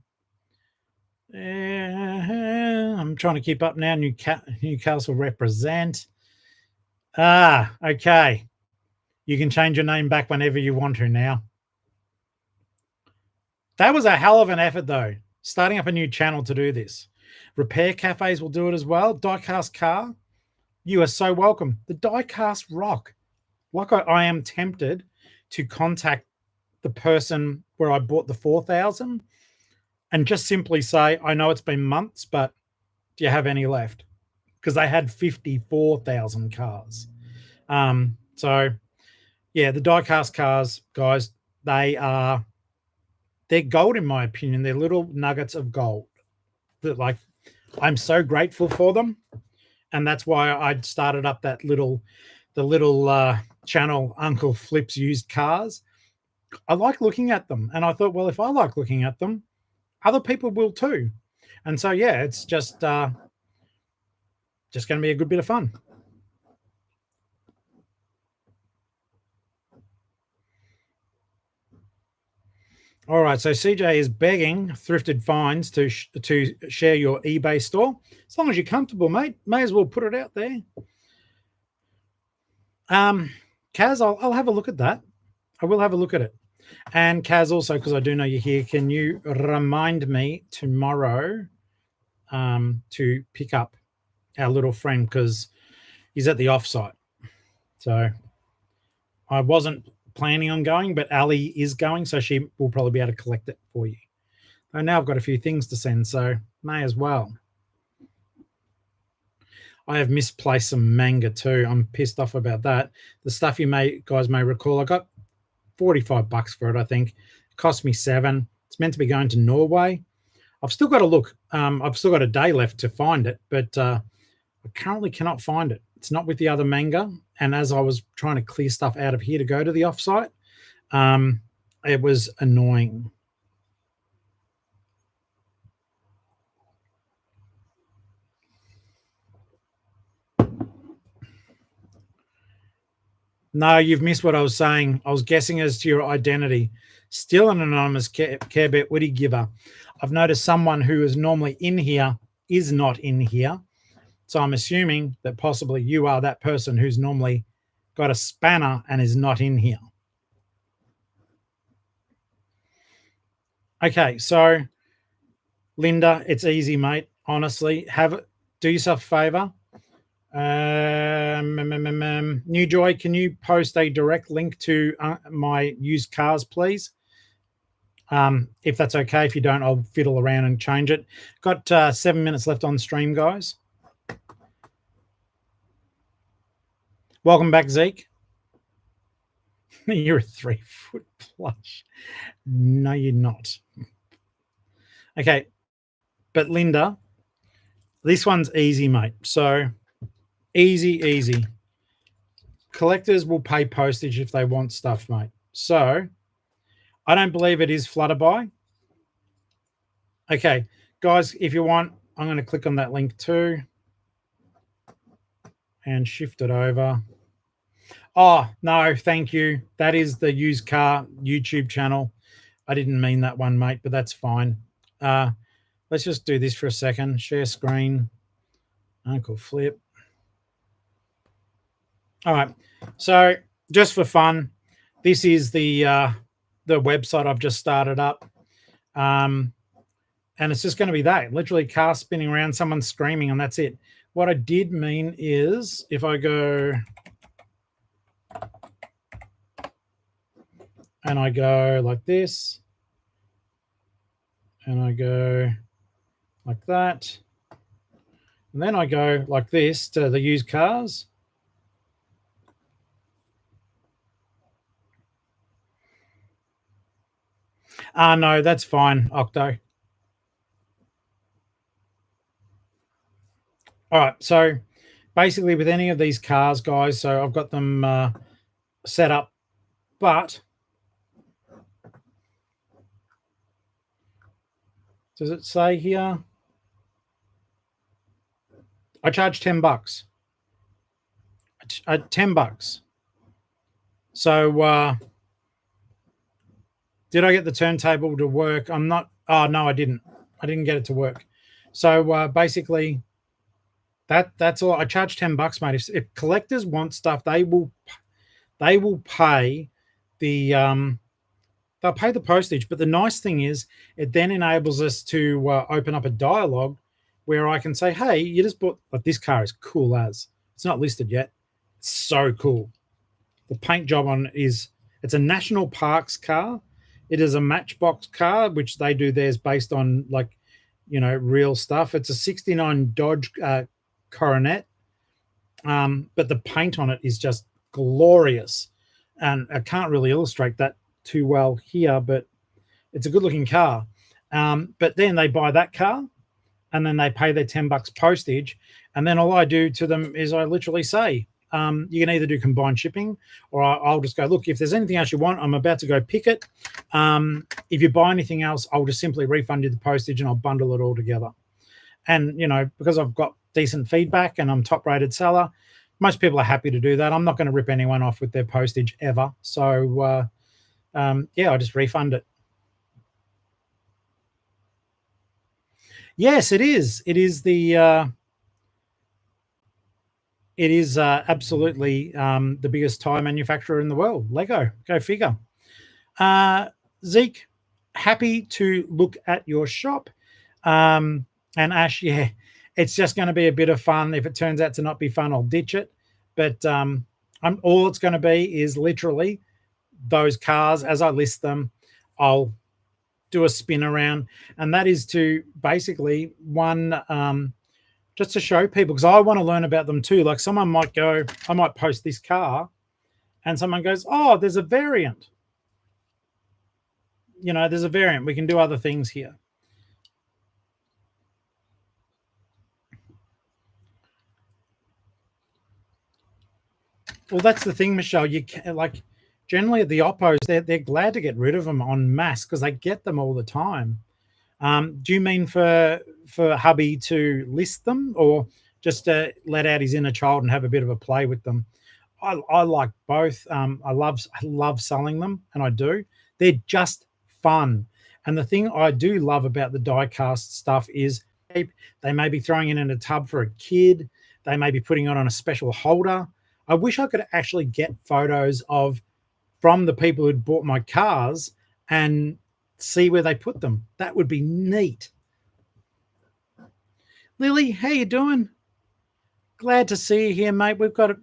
I'm trying to keep up now. Newcastle represent. Okay. You can change your name back whenever you want to now. That was a hell of an effort, though, starting up a new channel to do this. Repair cafes will do it as well. Diecast car, you are so welcome. The Diecast rock. Like I am tempted to contact the person where I bought the 4,000 and just simply say, I know it's been months, but do you have any left? Because they had 54,000 cars. So, yeah, the diecast cars, guys, they're gold in my opinion. They're little nuggets of gold. That, like, I'm so grateful for them, and that's why I started up the little channel, Uncle Flips Used Cars. I like looking at them, and I thought, well, if I like looking at them, other people will too. And so, yeah, it's just going to be a good bit of fun. All right, so CJ is begging Thrifted Finds to share your eBay store. As long as you're comfortable, mate, may as well put it out there. Kaz, I'll have a look at that. I will have a look at it. And Kaz, also, because I do know you're here, can you remind me tomorrow to pick up our little friend, because he's at the offsite. So I wasn't planning on going, but Ali is going, so she will probably be able to collect it for you. So now I've got a few things to send, so may as well. I have misplaced some manga too. I'm pissed off about that. The stuff you guys may recall, I got $45 for it, I think. It cost me $7. It's meant to be going to Norway. I've still got to look. I've still got a day left to find it, but I currently cannot find it. It's not with the other manga. And as I was trying to clear stuff out of here to go to the offsite, it was annoying. No, you've missed what I was saying. I was guessing as to your identity. Still an anonymous Care Bet Woody giver. I've noticed someone who is normally in here is not in here. So I'm assuming that possibly you are that person who's normally got a spanner and is not in here. Okay, so Linda, it's easy, mate. Honestly, do yourself a favor. New Joy, can you post a direct link to my used cars, please? If that's okay. If you don't, I'll fiddle around and change it. Got 7 minutes left on stream, guys. Welcome back, Zeke. You're a 3-foot plush. No, you're not. Okay, but Linda, this one's easy, mate. So easy. Collectors will pay postage if they want stuff, mate. So I don't believe it is Flutterby. Okay, guys, if you want, I'm going to click on that link too and shift it over. Oh, no, thank you. That is the used car YouTube channel. I didn't mean that one, mate, but that's fine. Let's just do this for a second. Share screen. Uncle Flip. All right. So just for fun, this is the website I've just started up. And it's just going to be that. Literally car spinning around, someone screaming, and that's it. What I did mean is if I go and I go like this, and I go like that, and then I go like this to the used cars. No, that's fine, Octo. All right, so basically with any of these cars, guys, so I've got them set up, but does it say here? I charge $10. $10. So Did I get the turntable to work? I'm not. Oh no, I didn't. I didn't get it to work. So basically, that's all. I charge $10, mate. If collectors want stuff, they will pay the they'll pay the postage. But the nice thing is, it then enables us to open up a dialogue where I can say, "Hey, you just bought like this car is cool as it's not listed yet. It's so cool. The paint job on it is it's a national parks car. It is a Matchbox car, which they do theirs based on like real stuff. It's a '69 Dodge Coronet, but the paint on it is just glorious, and I can't really illustrate that too well here, but it's a good looking car. But then they buy that car and then they pay their $10 postage. And then all I do to them is I literally say, you can either do combined shipping or I'll just go, look, if there's anything else you want, I'm about to go pick it. If you buy anything else, I'll just simply refund you the postage and I'll bundle it all together. And, because I've got decent feedback and I'm top rated seller, most people are happy to do that. I'm not going to rip anyone off with their postage ever. So, I just refund it. Yes, it is. It is absolutely the biggest tire manufacturer in the world. Lego, go figure. Zeke, happy to look at your shop. And Ash, yeah, it's just going to be a bit of fun. If it turns out to not be fun, I'll ditch it. But all it's going to be is literally those cars as I list them. I'll do a spin around, and that is to basically just to show people, because I want to learn about them too. Like someone might go, I might post this car and someone goes, oh, there's a variant. There's a variant. We can do other things here. Well, that's the thing, Michelle. You can, like generally the oppos, they're glad to get rid of them en masse because they get them all the time. Do you mean for hubby to list them or just to let out his inner child and have a bit of a play with them? I like both. I love selling them, and I do. They're just fun. And the thing I do love about the diecast stuff is they may be throwing it in a tub for a kid. They may be putting it on a special holder. I wish I could actually get photos from the people who'd bought my cars and see where they put them. That would be neat. Lily, how you doing? Glad to see you here, mate. We've got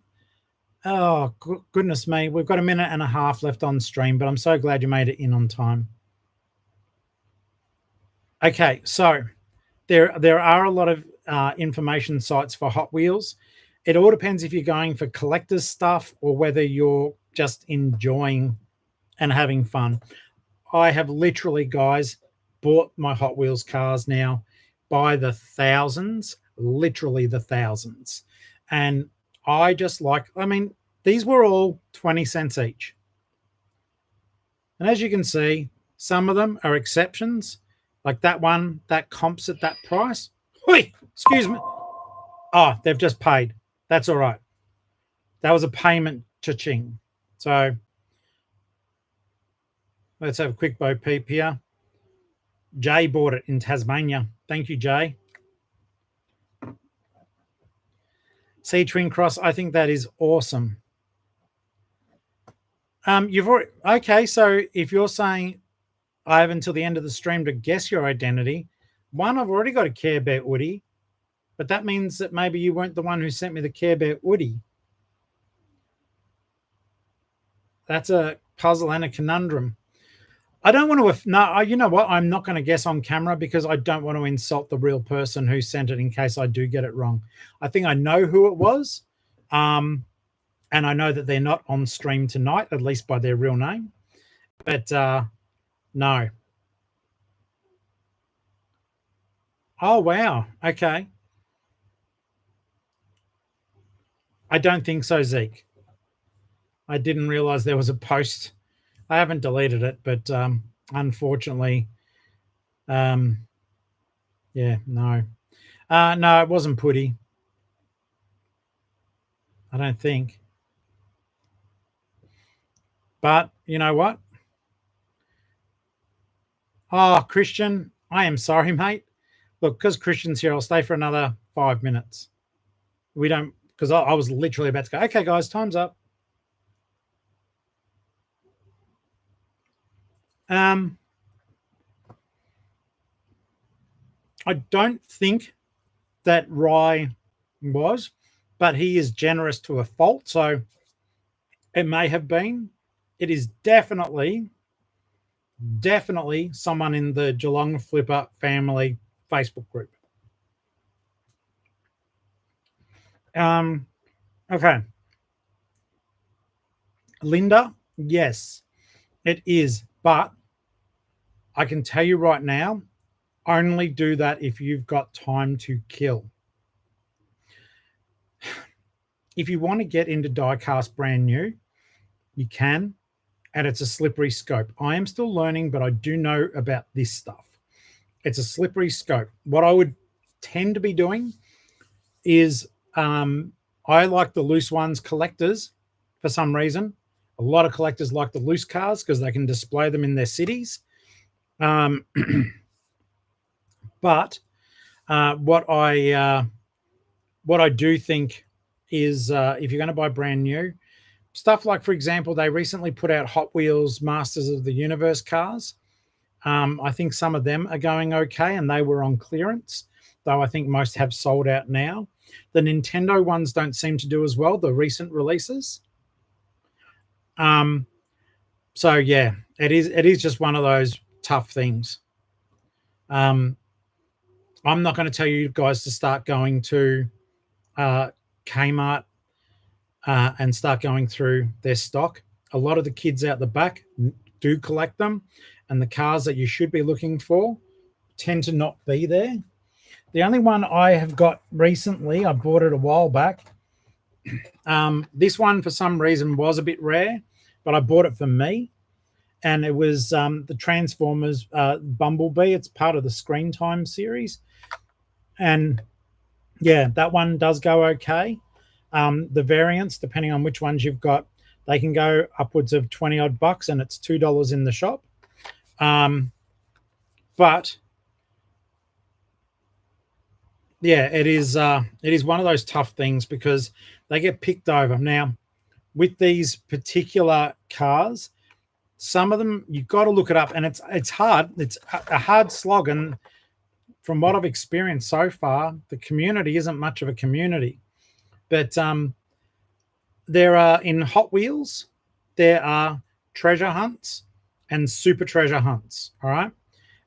goodness me, we've got a minute and a half left on stream, but I'm so glad you made it in on time. Okay, so there are a lot of information sites for Hot Wheels. It all depends if you're going for collector's stuff or whether you're just enjoying and having fun. I have literally, guys, bought my Hot Wheels cars now by the thousands, literally the thousands. And I just these were all 20 cents each. And as you can see, some of them are exceptions. Like that one, that comps at that price. Wait, excuse me. Oh, they've just paid. That's all right. That was a payment cha-ching. So let's have a quick bo peep here. Jay bought it in Tasmania. Thank you, Jay. See Twin Cross. I think that is awesome. You've already okay. So if you're saying I have until the end of the stream to guess your identity, one, I've already got a Care Bear Woody, but that means that maybe you weren't the one who sent me the Care Bear Woody. That's a puzzle and a conundrum. I don't want to. No, you know what? I'm not going to guess on camera because I don't want to insult the real person who sent it in case I do get it wrong. I think I know who it was, and I know that they're not on stream tonight, at least by their real name. But no. Oh wow. Okay. I don't think so, Zeke. I didn't realize there was a post. I haven't deleted it, but unfortunately, yeah, no. No, it wasn't Putty. I don't think. But you know what? Oh, Christian, I am sorry, mate. Look, because Christian's here, I'll stay for another 5 minutes. We don't, because I was literally about to go, okay, guys, time's up. I don't think that Rye was, but he is generous to a fault. So it may have been. It is definitely someone in the Geelong-Flipper family Facebook group. Okay. Linda, yes, it is. But I can tell you right now, only do that if you've got time to kill. If you want to get into Diecast brand new, you can, and it's a slippery scope. I am still learning, but I do know about this stuff. It's a slippery scope. What I would tend to be doing is I like the loose ones collectors for some reason. A lot of collectors like the loose cars because they can display them in their cities. But what I do think is if you're going to buy brand new stuff, like for example, they recently put out Hot Wheels Masters of the Universe cars. I think some of them are going okay, and they were on clearance, though I think most have sold out now. The Nintendo ones don't seem to do as well, the recent releases. So yeah, it is just one of those tough things. I'm not going to tell you guys to start going to Kmart and start going through their stock. A lot of the kids out the back do collect them, and the cars that you should be looking for tend to not be there. The only one I have got recently, I bought it a while back. This one, for some reason, was a bit rare, but I bought it for me. And it was the Transformers Bumblebee. It's part of the Screen Time series. And yeah, that one does go okay. The variants, depending on which ones you've got, they can go upwards of 20 odd bucks, and it's $2 in the shop. But yeah, it is one of those tough things because they get picked over. Now, with these particular cars, some of them you've got to look it up, and it's hard. It's a hard slog, and from what I've experienced so far, the community isn't much of a community. But there are, in Hot Wheels, there are treasure hunts and super treasure hunts. All right.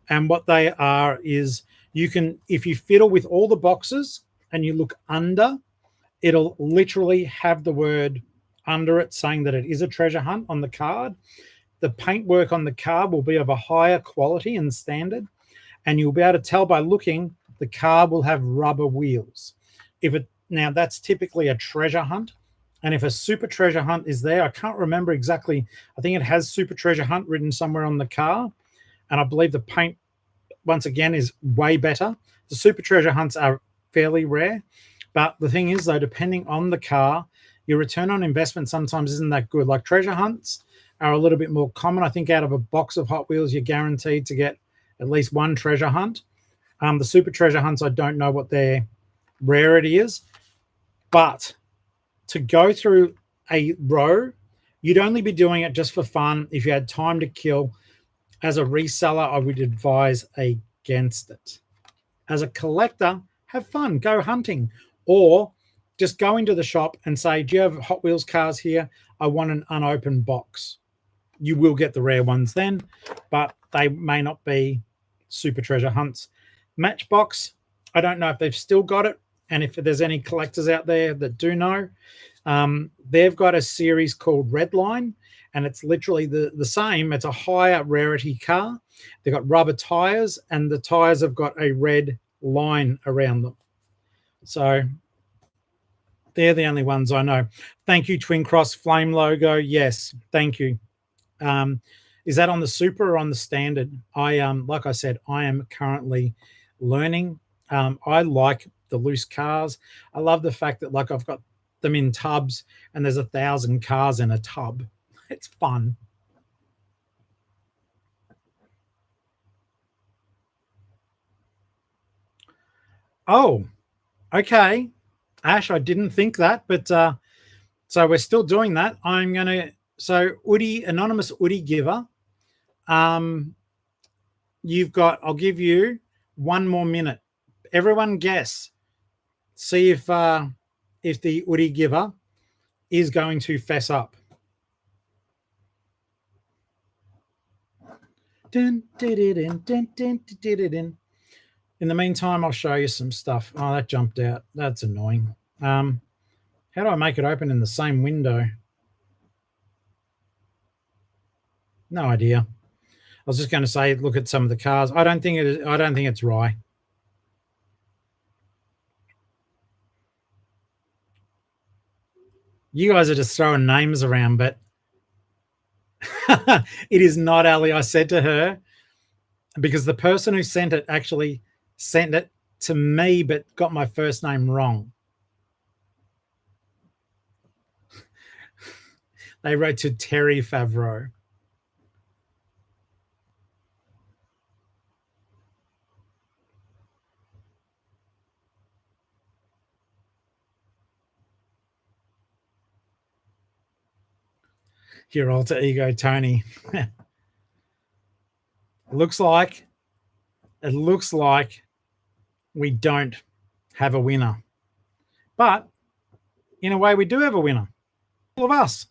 And what they are is you can, if you fiddle with all the boxes and you look under, it'll literally have the word under it saying that it is a treasure hunt on the card. The paintwork on the card will be of a higher quality and standard, and you'll be able to tell by looking, the car will have rubber wheels. Now that's typically a treasure hunt. And if a super treasure hunt is there, I can't remember exactly. I think it has super treasure hunt written somewhere on the car. And I believe the paint, once again, is way better. The super treasure hunts are fairly rare. But the thing is, though, depending on the car, your return on investment sometimes isn't that good. Like treasure hunts are a little bit more common. I think out of a box of Hot Wheels, you're guaranteed to get at least one treasure hunt. The super treasure hunts, I don't know what their rarity is. But to go through a row, you'd only be doing it just for fun. If you had time to kill, as a reseller, I would advise against it. As a collector, have fun, go hunting, or just go into the shop and say, do you have Hot Wheels cars here? I want an unopened box. You will get the rare ones then, but they may not be super treasure hunts. Matchbox, I don't know if they've still got it, and if there's any collectors out there that do know, they've got a series called Redline, and it's literally the same. It's a higher rarity car. They've got rubber tires, and the tires have got a red line around them. So they're the only ones I know. Thank you, Twin Cross Flame logo. Yes, thank you. Is that on the super or on the standard? Like I said, I am currently learning. I like the loose cars. I love the fact that like I've got them in tubs, and there's 1,000 cars in a tub. It's fun. Oh, okay. Ash, I didn't think that, but so we're still doing that. I'm going to, so Woody, anonymous Woody giver, you've got, I'll give you 1 more minute. Everyone guess. See if the Woody giver is going to fess up. In the meantime, I'll show you some stuff. Oh, that jumped out. That's annoying. How do I make it open in the same window? No idea. I was just going to say, look at some of the cars. I don't think it's Rye. You guys are just throwing names around, but it is not Ali. I said to her, because the person who sent it actually sent it to me, but got my first name wrong. They wrote to Terry Favreau. Your alter ego, Tony. It looks like we don't have a winner. But in a way, we do have a winner. All of us.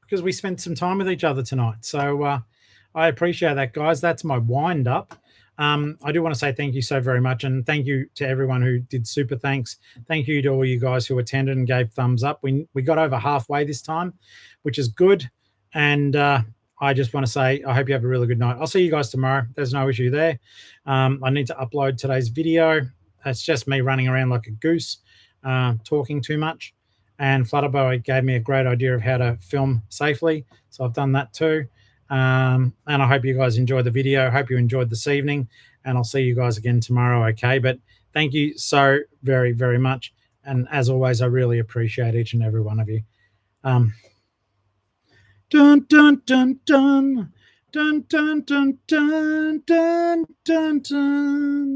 Because we spent some time with each other tonight. So I appreciate that, guys. That's my wind up. I do want to say thank you so very much. And thank you to everyone who did super thanks. Thank you to all you guys who attended and gave thumbs up. We got over halfway this time, which is good. And I just want to say I hope you have a really good night. I'll see you guys tomorrow. There's no issue there. I need to upload today's video. It's just me running around like a goose, talking too much. And Flutterboy gave me a great idea of how to film safely. So I've done that too. And I hope you guys enjoyed the video. Hope you enjoyed this evening. And I'll see you guys again tomorrow, okay? But thank you so very, very much. And as always, I really appreciate each and every one of you. Dun, dun, dun, dun. Dun, dun, dun, dun, dun, dun, dun.